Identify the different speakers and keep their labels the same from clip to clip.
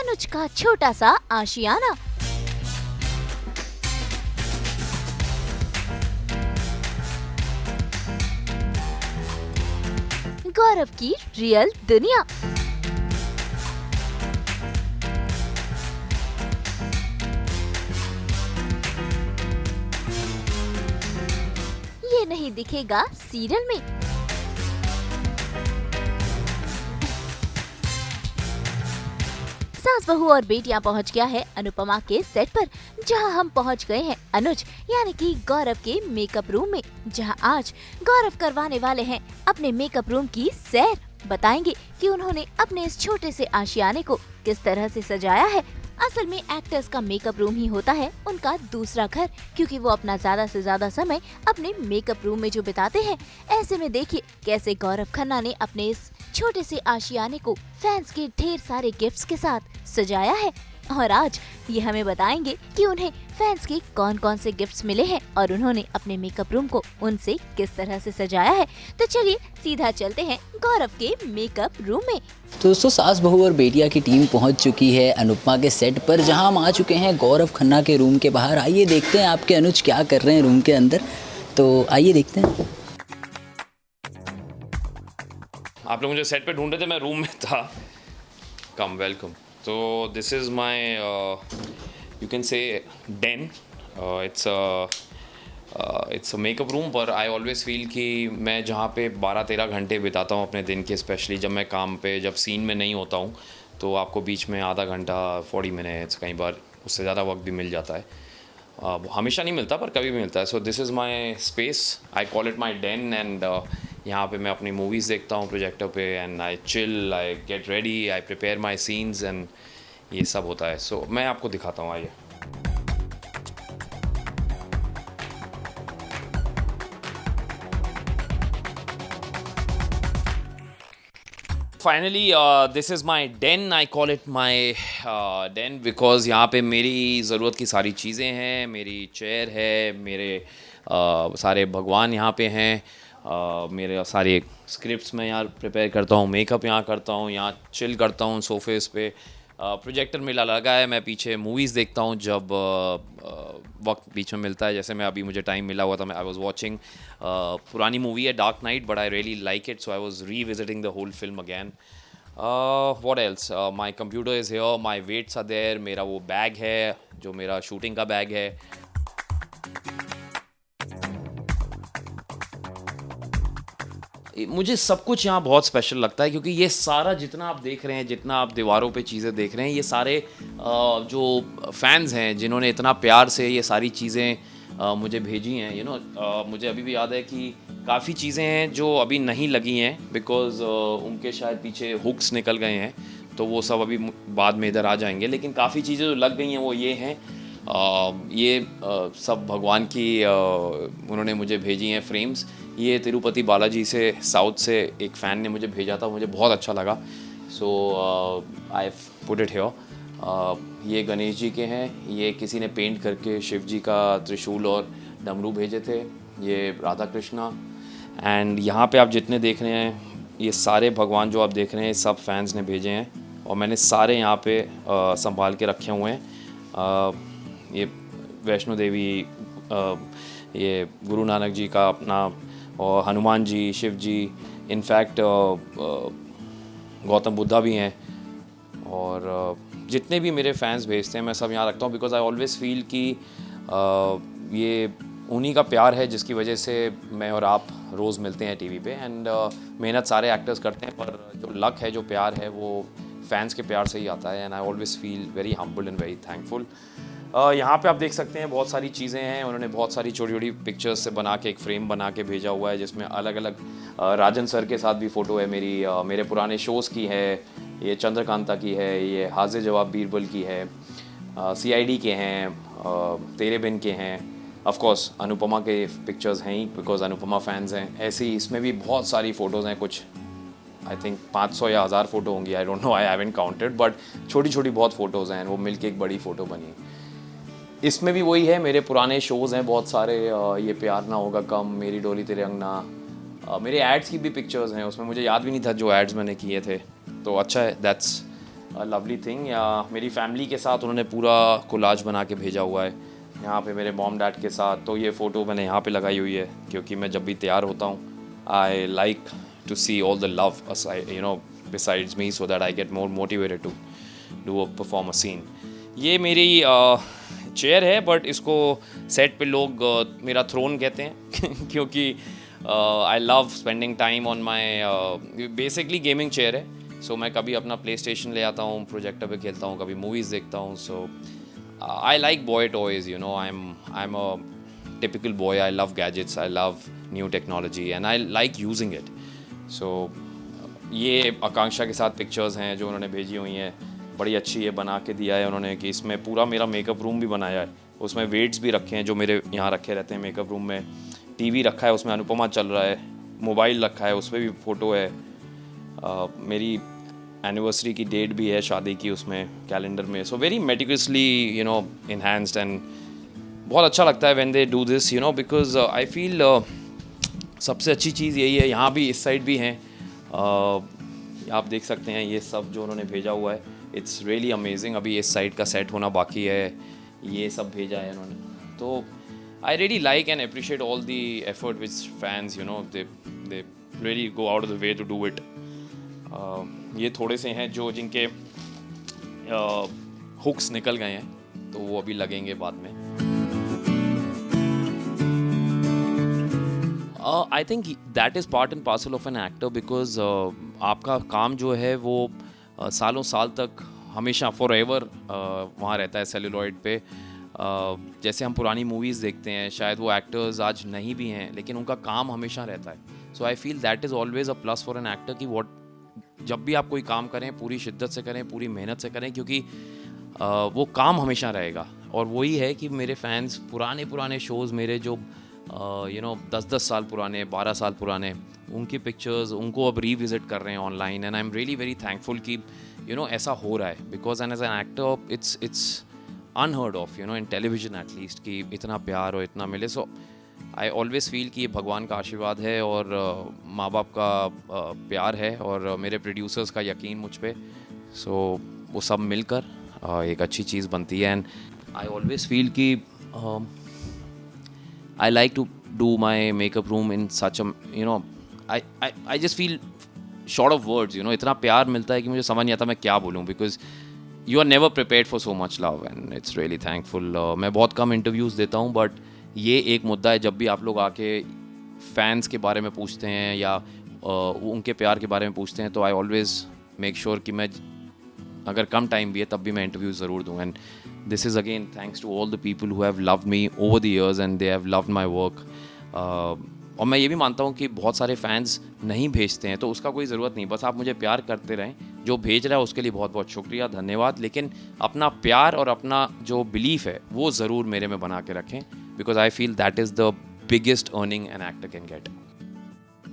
Speaker 1: अनुज का छोटा सा आशियाना। गौरव की रियल दुनिया। ये नहीं दिखेगा सीरियल में। सास बहू और बेटियां पहुंच गया है अनुपमा के सेट पर, जहां हम पहुंच गए हैं अनुज यानी कि गौरव के मेकअप रूम में, जहां आज गौरव करवाने वाले हैं अपने मेकअप रूम की सैर। बताएंगे कि उन्होंने अपने इस छोटे से आशियाने को किस तरह से सजाया है। असल में एक्टर्स का मेकअप रूम ही होता है उनका दूसरा घर, क्योंकि वो अपना ज्यादा से ज्यादा समय अपने मेकअप रूम में जो बिताते हैं। ऐसे में देखिए कैसे गौरव खन्ना ने अपने इस छोटे से आशियाने को फैंस के ढेर सारे गिफ्ट्स के साथ सजाया है। और आज ये हमें बताएंगे कि उन्हें फैंस के कौन कौन से गिफ्ट्स मिले हैं और उन्होंने अपने मेकअप रूम को उनसे किस तरह से सजाया है। तो चलिए सीधा चलते हैं गौरव के मेकअप रूम में।
Speaker 2: तो दोस्तों, सास बहू और बेटिया की टीम पहुंच चुकी है अनुपमा के सेट पर, जहां हम आ चुके हैं गौरव खन्ना के रूम के बाहर। आइए देखते हैं आपके अनुज क्या कर रहे हैं रूम के अंदर। तो आइए देखते हैं।
Speaker 3: आप लोग मुझे सेट पे ढूंढ रहे थे, मैं रूम में था। कम वेलकम। तो this is my you can say den. It's a makeup room, पर आई ऑलवेज़ फील कि मैं जहाँ पे 12-13 घंटे बिताता हूँ अपने दिन के, स्पेशली जब मैं काम पे, जब सीन में नहीं होता हूँ, तो आपको बीच में आधा घंटा 40 मिनट्स, कई बार उससे ज़्यादा वक्त भी मिल जाता है। हमेशा नहीं मिलता पर कभी भी मिलता है। So this is my space, I call it my den, and यहाँ पे मैं अपनी मूवीज़ देखता हूँ प्रोजेक्टर पे, and I chill, I get ready, I prepare my scenes, and ये सब होता है। सो मैं आपको दिखाता हूँ, आइए। Finally this is my den. I call it my den because यहाँ पे मेरी ज़रूरत की सारी चीज़ें हैं। मेरी चेयर है, मेरे सारे भगवान यहाँ पे हैं, मेरे सारे स्क्रिप्ट्स मैं यहाँ प्रिपेयर करता हूँ, मेकअप यहाँ करता हूँ, यहाँ चिल करता हूँ सोफेस पे। प्रोजेक्टर मेरा लगा है, मैं पीछे मूवीज़ देखता हूँ जब वक्त बीच में मिलता है। जैसे मैं अभी, मुझे टाइम मिला हुआ था, मैं आई वॉज वॉचिंग पुरानी मूवी है dark knight, but I really like it, so I was revisiting the whole film again. What else, my computer is here, my weights are there, मेरा वो बैग है जो मेरा शूटिंग का bag है। मुझे सब कुछ यहाँ बहुत स्पेशल लगता है, क्योंकि ये सारा जितना आप देख रहे हैं, जितना आप दीवारों पे चीज़ें देख रहे हैं, ये सारे जो फैंस हैं जिन्होंने इतना प्यार से ये सारी चीज़ें मुझे भेजी हैं। मुझे अभी भी याद है कि काफ़ी चीज़ें हैं जो अभी नहीं लगी हैं, बिकॉज़ उनके शायद पीछे हुक्स निकल गए हैं, तो वो सब अभी बाद में इधर आ जाएंगे। लेकिन काफ़ी चीज़ें जो लग गई हैं वो ये हैं, सब भगवान की उन्होंने मुझे भेजी हैं फ्रेम्स। ये तिरुपति बालाजी से, साउथ से एक फ़ैन ने मुझे भेजा था, मुझे बहुत अच्छा लगा, सो आई पुट इट हियर। ये गणेश जी के हैं, ये किसी ने पेंट करके शिव जी का त्रिशूल और डमरू भेजे थे। ये राधा कृष्णा, एंड यहाँ पे आप जितने देख रहे हैं, ये सारे भगवान जो आप देख रहे हैं, सब फैंस ने भेजे हैं, और मैंने सारे यहाँ पे संभाल के रखे हुए हैं। ये वैष्णो देवी, ये गुरु नानक जी का अपना, और हनुमान जी, शिव जी, इनफैक्ट गौतम बुद्धा भी हैं, और जितने भी मेरे फैंस भेजते हैं मैं सब यहाँ रखता हूँ, बिकॉज आई ऑलवेज़ फील कि ये उन्हीं का प्यार है जिसकी वजह से मैं और आप रोज़ मिलते हैं टीवी पे। एंड मेहनत सारे एक्टर्स करते हैं, पर जो लक है, जो प्यार है, वो फैंस के प्यार से ही आता है, and I always feel very humble and very thankful. यहाँ पे आप देख सकते हैं बहुत सारी चीज़ें हैं, उन्होंने बहुत सारी छोटी छोटी पिक्चर्स से बना के एक फ्रेम बना के भेजा हुआ है, जिसमें अलग अलग राजन सर के साथ भी फ़ोटो है मेरी, मेरे पुराने शोज़ की है, ये चंद्रकांता की है, ये हाजिर जवाब बीरबल की है, CID के हैं, तेरे बिन के हैं, ऑफ कोर्स अनुपमा के पिक्चर्स हैं ही, बिकॉज अनुपमा फैंस हैं। ऐसी इसमें भी बहुत सारी फ़ोटोज़ हैं, कुछ आई थिंक 500 या 1000 फ़ोटो होंगी, I don't know, I haven't counted, but छोटी छोटी बहुत फ़ोटोज़ हैं, वो मिलके एक बड़ी फ़ोटो बनी। इसमें भी वही है, मेरे पुराने शोज़ हैं बहुत सारे, ये प्यार ना होगा कम, मेरी डोली तेरे अंगना, मेरे एड्स की भी पिक्चर्स हैं, उसमें मुझे याद भी नहीं था जो एड्स मैंने किए थे, तो अच्छा है, दैट्स लवली थिंग। या मेरी फैमिली के साथ उन्होंने पूरा कोलाज बना के भेजा हुआ है यहाँ पे मेरे मॉम डैड के साथ। तो ये फ़ोटो मैंने यहाँ पे लगाई हुई है क्योंकि मैं जब भी तैयार होता हूँ I like to see all the love besides me so that I get more motivated to perform a scene। ये मेरी चेयर है बट इसको सेट पे लोग मेरा थ्रोन कहते हैं क्योंकि I love spending time on my basically gaming chair है। सो मैं कभी अपना प्ले स्टेशन ले आता हूँ, प्रोजेक्टर पे खेलता हूँ, कभी मूवीज़ देखता हूँ। So I like boy toys, you know, I am a typical boy. I love gadgets, I love new technology and I like using it. So ये आकांक्षा के साथ पिक्चर्स हैं जो उन्होंने भेजी हुई हैं, बड़ी अच्छी ये बना के दिया है उन्होंने कि इसमें पूरा मेरा मेकअप रूम भी बनाया है। उसमें वेट्स भी रखे हैं जो मेरे यहाँ रखे रहते हैं मेकअप रूम में। टीवी रखा है, उसमें अनुपमा चल रहा है। मोबाइल रखा है, उस पर भी फ़ोटो है। मेरी एनिवर्सरी की डेट भी है शादी की उसमें कैलेंडर में। So very meticulously you know enhanced and बहुत अच्छा लगता है when they do this, you know, because I feel सबसे अच्छी चीज़ यही है। यहाँ भी इस साइड भी हैं, आप देख सकते हैं ये सब जो उन्होंने भेजा हुआ है। It's really amazing. अभी इस साइड का सेट होना बाकी है, ये सब भेजा है उन्होंने। तो I really like and appreciate all the effort which fans, you know, they really go out of the way to do it. ये थोड़े से हैं जो जिनके हुक्स निकल गए हैं, तो वो अभी लगेंगे बाद में। I think that is part and parcel of an actor because आपका काम जो है वो सालों साल तक हमेशा फॉर एवर वहाँ रहता है सेलुलॉइड पे। जैसे हम पुरानी मूवीज़ देखते हैं, शायद वो एक्टर्स आज नहीं भी हैं लेकिन उनका काम हमेशा रहता है। So I feel that is always a plus for an actor कि जब भी आप कोई काम करें पूरी शिद्दत से करें, पूरी मेहनत से करें, क्योंकि वो काम हमेशा रहेगा। और वही है कि मेरे फैंस पुराने शोज़ मेरे जो 10 साल पुराने, 12 साल पुराने, उनकी पिक्चर्स उनको अब रीविज़िट कर रहे हैं online. And I am really very thankful कि ऐसा हो रहा है because an as an actor it's unheard of, in television at least, कि इतना प्यार और इतना मिले। सो आई ऑलवेज़ फील कि ये भगवान का आशीर्वाद है और माँ बाप का प्यार है और मेरे प्रोड्यूसर्स का यकीन मुझ पे। सो वो सब मिलकर एक अच्छी चीज़ बनती है। एंड आई ऑलवेज़ फील कि I like to do my makeup room in such a, I just feel short of words, इतना प्यार मिलता है कि मुझे समझ नहीं आता मैं क्या बोलूँ, because you are never prepared for so much love and it's really thankful। मैं बहुत कम इंटरव्यूज़ देता हूँ बट ये एक मुद्दा है, जब भी आप लोग आके फैंस के बारे में पूछते हैं या उनके प्यार के बारे में पूछते हैं तो आई ऑलवेज़ मेक श्योर कि मैं अगर कम टाइम भी है तब भी मैं इंटरव्यू ज़रूर दूँ। And this is again thanks to all the people who have loved me over the years and they have loved my work। और मैं ये भी मानता हूँ कि बहुत सारे फैंस नहीं भेजते हैं तो उसका कोई ज़रूरत नहीं, बस आप मुझे प्यार करते रहें। जो भेज रहा है उसके लिए बहुत बहुत शुक्रिया, धन्यवाद, लेकिन अपना प्यार और अपना जो बिलीफ है वो ज़रूर मेरे में बना के रखें because I feel that is the biggest earning an actor can get.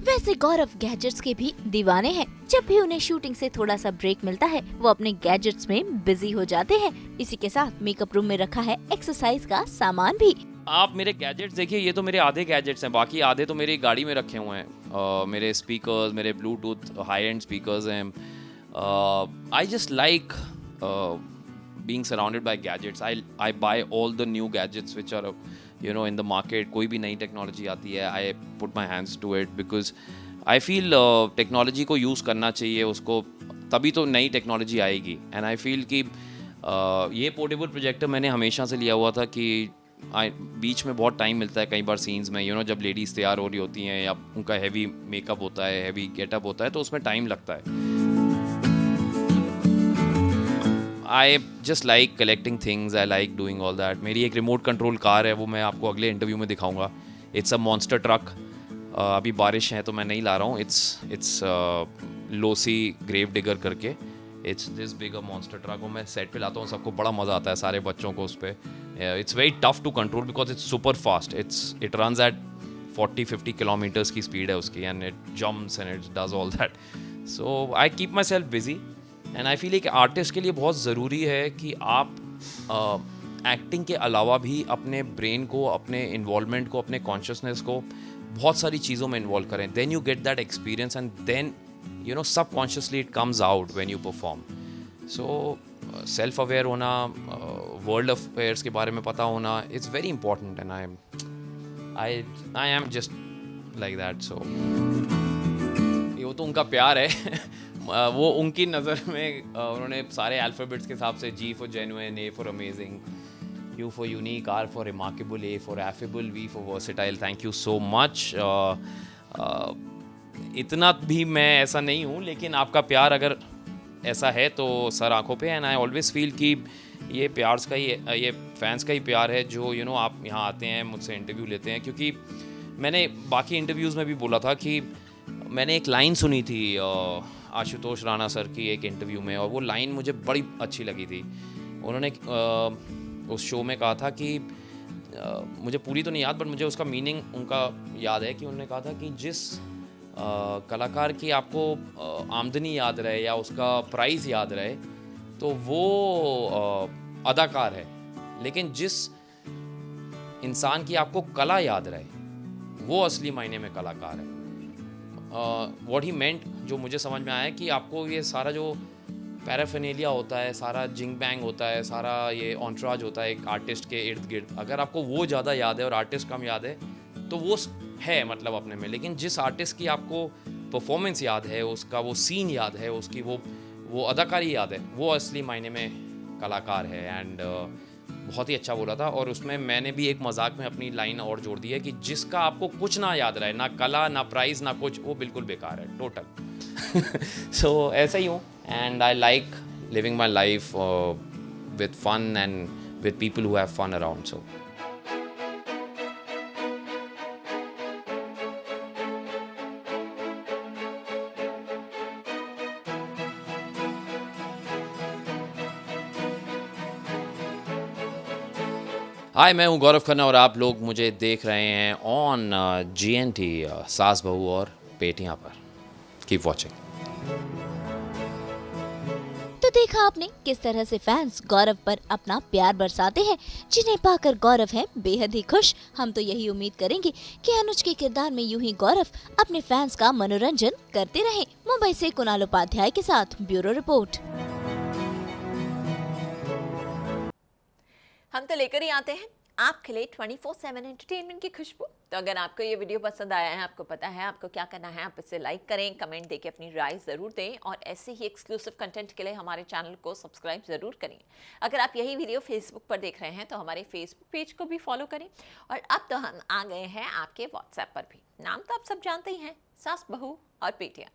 Speaker 1: वैसे गौरव गैजेट्स के भी दीवाने हैं। जब भी उन्हें शूटिंग से थोड़ा सा ब्रेक मिलता है वो अपने गैजेट्स में बिजी हो जाते हैं। इसी के साथ मेकअप रूम में रखा है एक्सरसाइज का सामान भी।
Speaker 3: आप मेरे गैजेट्स देखिए, ये तो मेरे आधे गैजेट्स हैं, बाकी आधे तो मेरी गाड़ी में रखे हुए हैं। मेरे स्पीकर्स, मेरे ब्लूटूथ हाई एंड स्पीकर्स हैं। I just like being surrounded by gadgets। I buy all the new gadgets which are in the market। कोई भी नई टेक्नोलॉजी आती है I put my hands to it because I feel technology को use करना चाहिए उसको, तभी तो नई टेक्नोलॉजी आएगी। एंड आई फील कि ये पोर्टेबल प्रोजेक्टर मैंने हमेशा से लिया हुआ था कि बीच में बहुत टाइम मिलता है कई बार सीन्स में, जब लेडीज़ तैयार हो रही होती हैं या उनका हैवी मेकअप होता है, हैवी गेटअप होता है, तो उसमें टाइम लगता है। I just like collecting things, I like doing all that. मेरी एक रिमोट कंट्रोल कार है, वो मैं आपको अगले इंटरव्यू में दिखाऊंगा। It's a monster truck. अभी बारिश है तो मैं नहीं ला रहा हूँ। इट्स लोसी ग्रेव डिगर करके, it's this big a monster truck. वो मैं सेट पे लाता हूँ, सबको बड़ा मज़ा आता है, सारे बच्चों को उस पर। It's very tough to control because it's super fast. It runs at 40-50 kilometres की स्पीड है उसकी and it jumps and it does all that. So I keep myself busy and I feel एक artist के लिए बहुत ज़रूरी है कि आप एक्टिंग के अलावा भी अपने ब्रेन को, अपने इन्वॉल्वमेंट को, अपने कॉन्शियसनेस को बहुत सारी चीज़ों में इन्वॉल्व करें। Then you get that experience and then subconsciously it comes out when you perform. So self aware होना, वर्ल्ड अफेयर्स के बारे में पता होना, it's very important and I am just like that. So ये तो उनका प्यार है. वो उनकी नज़र में उन्होंने सारे अल्फ़ाबेट्स के हिसाब से G for genuine, A for amazing, U for unique, R for remarkable, A for affable, V for versatile. Thank you so much. इतना भी मैं ऐसा नहीं हूँ, लेकिन आपका प्यार अगर ऐसा है तो सर आंखों पे. एंड आई ऑलवेज़ फील कि ये प्यार्स का ही, ये फैंस का ही प्यार है जो आप यहाँ आते हैं, मुझसे इंटरव्यू लेते हैं. क्योंकि मैंने बाकी इंटरव्यूज़ में भी बोला था कि मैंने एक लाइन सुनी थी आशुतोष राणा सर की एक इंटरव्यू में, और वो लाइन मुझे बड़ी अच्छी लगी थी. उन्होंने उस शो में कहा था कि मुझे पूरी तो नहीं याद, बट मुझे उसका मीनिंग उनका याद है कि उन्होंने कहा था कि जिस कलाकार की आपको आमदनी याद रहे या उसका प्राइस याद रहे तो वो अदाकार है, लेकिन जिस इंसान की आपको कला याद रहे वो असली मायने में कलाकार है. व्हाट ही मेंट, जो मुझे समझ में आया है कि आपको ये सारा जो पैराफिनेलिया होता है, सारा जिंग बैंग होता है, सारा ये ऑन्ट्राज होता है एक आर्टिस्ट के इर्द गिर्द, अगर आपको वो ज़्यादा याद है और आर्टिस्ट कम याद है तो वो है मतलब अपने में. लेकिन जिस आर्टिस्ट की आपको परफॉर्मेंस याद है, उसका वो सीन याद है, उसकी वो अदाकारी याद है, वो असली मायने में कलाकार है. एंड बहुत ही अच्छा बोला था. और उसमें मैंने भी एक मजाक में अपनी लाइन और जोड़ दी है कि जिसका आपको कुछ ना याद रहे, ना कला, ना प्राइज़, ना कुछ, वो बिल्कुल बेकार है, टोटल. सो ऐसा ही हूँ. And I like living my life with fun and with people who have fun around. So hi, मैं हूँ गौरव खन्ना और आप लोग मुझे देख रहे हैं ऑन GNT सास बहू और बेटियां पर. Keep watching.
Speaker 1: तो देखा आपने किस तरह से फैंस गौरव पर अपना प्यार बरसाते हैं, जिन्हें पाकर गौरव है बेहद ही खुश. हम तो यही उम्मीद करेंगे कि अनुज के किरदार में यूं ही गौरव अपने फैंस का मनोरंजन करते रहें. मुंबई से कुणाल उपाध्याय के साथ ब्यूरो रिपोर्ट.
Speaker 4: हम तो लेकर ही आते हैं आपके लिए 24/7 एंटरटेनमेंट की खुशबू. तो अगर आपको ये वीडियो पसंद आया है, आपको पता है आपको क्या करना है, आप इसे लाइक करें, कमेंट देके अपनी राय ज़रूर दें, और ऐसे ही एक्सक्लूसिव कंटेंट के लिए हमारे चैनल को सब्सक्राइब ज़रूर करें. अगर आप यही वीडियो फेसबुक पर देख रहे हैं तो हमारे फेसबुक पेज को भी फॉलो करें. और अब तो हम आ गए हैं आपके व्हाट्सएप पर भी. नाम तो आप सब जानते ही हैं, सास बहू और बेटियाँ.